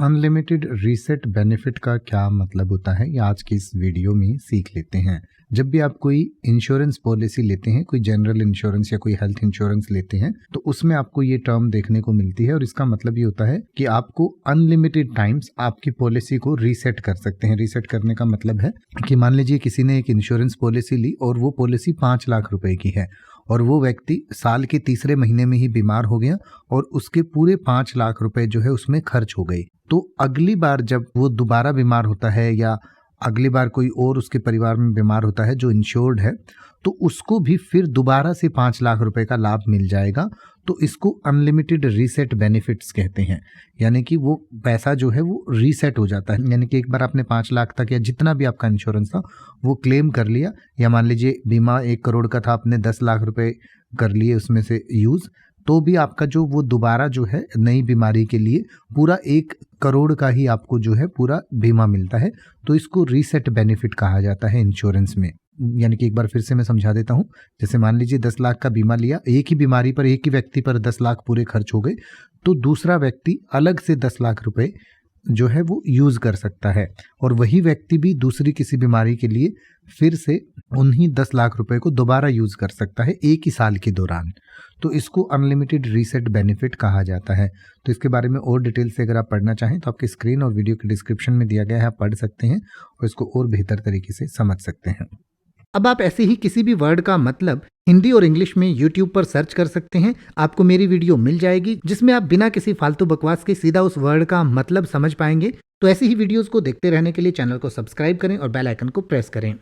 Unlimited reset benefit का क्या मतलब होता है, ये आज की इस वीडियो में सीख लेते हैं। जब भी आप कोई इंश्योरेंस पॉलिसी लेते हैं, कोई जनरल इंश्योरेंस या कोई हेल्थ इंश्योरेंस लेते हैं, तो उसमें आपको ये टर्म देखने को मिलती है और इसका मतलब ये होता है कि आपको अनलिमिटेड टाइम्स आपकी पॉलिसी को रीसेट कर सकते हैं। रीसेट करने का मतलब है कि मान लीजिए किसी ने एक इंश्योरेंस पॉलिसी ली और वो पॉलिसी 5 लाख रुपए की है और वो व्यक्ति साल के तीसरे महीने में ही बीमार हो गया और उसके पूरे 5 लाख रुपए जो है उसमें खर्च हो गए। तो अगली बार जब वो दोबारा बीमार होता है या अगली बार कोई और उसके परिवार में बीमार होता है जो इंश्योर्ड है, तो उसको भी फिर दोबारा से 5 लाख रुपए का लाभ मिल जाएगा। तो इसको अनलिमिटेड रीसेट बेनिफिट्स कहते हैं, यानी कि वो पैसा जो है वो रीसेट हो जाता है। यानी कि एक बार आपने 5 लाख तक या जितना भी आपका इंश्योरेंस था वो क्लेम कर लिया, या मान लीजिए बीमा 1 करोड़ का था, आपने 10 लाख रुपए कर लिए उसमें से यूज़, तो भी आपका जो वो दोबारा जो है नई बीमारी के लिए पूरा 1 करोड़ का ही आपको जो है पूरा बीमा मिलता है। तो इसको रीसेट बेनिफिट कहा जाता है इंश्योरेंस में। यानी कि एक बार फिर से मैं समझा देता हूँ। जैसे मान लीजिए 10 लाख का बीमा लिया, एक ही बीमारी पर एक ही व्यक्ति पर 10 लाख पूरे खर्च हो गए, तो दूसरा व्यक्ति अलग से 10 लाख रुपए जो है वो यूज़ कर सकता है और वही व्यक्ति भी दूसरी किसी बीमारी के लिए फिर से उन्हीं 10 लाख रुपए को दोबारा यूज़ कर सकता है एक ही साल के दौरान। तो इसको अनलिमिटेड रीसेट बेनिफिट कहा जाता है। तो इसके बारे में और डिटेल से अगर आप पढ़ना चाहें तो आपके स्क्रीन और वीडियो के डिस्क्रिप्शन में दिया गया है, आप पढ़ सकते हैं और इसको और बेहतर तरीके से समझ सकते हैं। अब आप ऐसे ही किसी भी वर्ड का मतलब हिंदी और इंग्लिश में YouTube पर सर्च कर सकते हैं। आपको मेरी वीडियो मिल जाएगी जिसमें आप बिना किसी फालतू बकवास के सीधा उस वर्ड का मतलब समझ पाएंगे। तो ऐसी ही वीडियोस को देखते रहने के लिए चैनल को सब्सक्राइब करें और बेल आइकन को प्रेस करें।